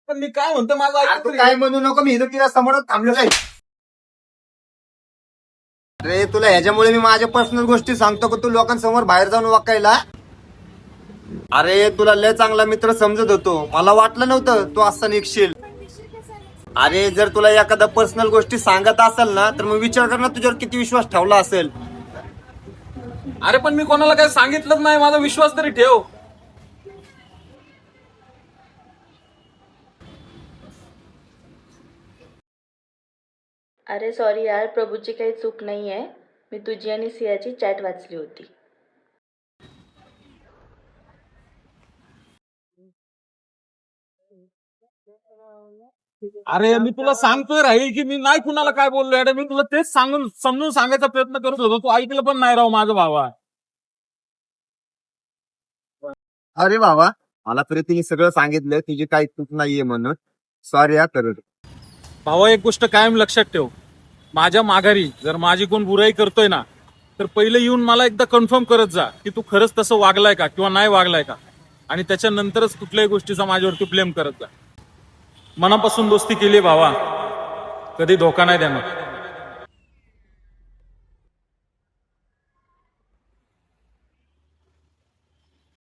पण मी काय म्हणतो माझं अरे ऐकून तू तरी काय म्हणू नको, मी इथं तिला समोरच थांबलेलो आहे. अरे तुला ह्याच्यामुळे मी माझ्या पर्सनल गोष्टी सांगतो का तू लोकांसमोर बाहेर जाऊन वाकायला? अरे तुला लय चांगला मित्र समजत होतो, मला वाटलं नव्हतं तू असं निघशील. अरे जर तुला एखादा पर्सनल गोष्टी सांगत असेल ना तर मग विचार कर ना तुझ्यावर किती विश्वास ठेवला असेल. अरे पण मी कोणाला काही सांगितलंच नाही, माझा विश्वास तरी ठेव. अरे सॉरी यार, प्रभूची काही चूक नाही आहे. मी तुझी आणि सियाची चॅट वाचली होती. अरे मी तुला सांगतोय राहील की मी नाही कुणाला काय बोललोय. अरे मी तुला तेच समजून सांगायचा प्रयत्न करत होतो, तू ऐकलं पण नाही राव माझं भावा. अरे बाबा, मला तरी तिने सगळं सांगितलं तुझी काही चूक नाहीये म्हणून. सॉरी या करत. भावा एक गोष्ट कायम लक्षात ठेव, माझ्या माघारी जर माझी कोण बुराई करतोय ना तर पहिले येऊन मला एकदा कन्फर्म करत जा की तू खरंच तसं वागलाय का किंवा नाही वागलाय का, आणि त्याच्यानंतरच कुठल्याही गोष्टीचा माझ्यावरती ब्लेम करत जा. मनापासून दोस्ती केली भावा, कधी धोका नाही देणार.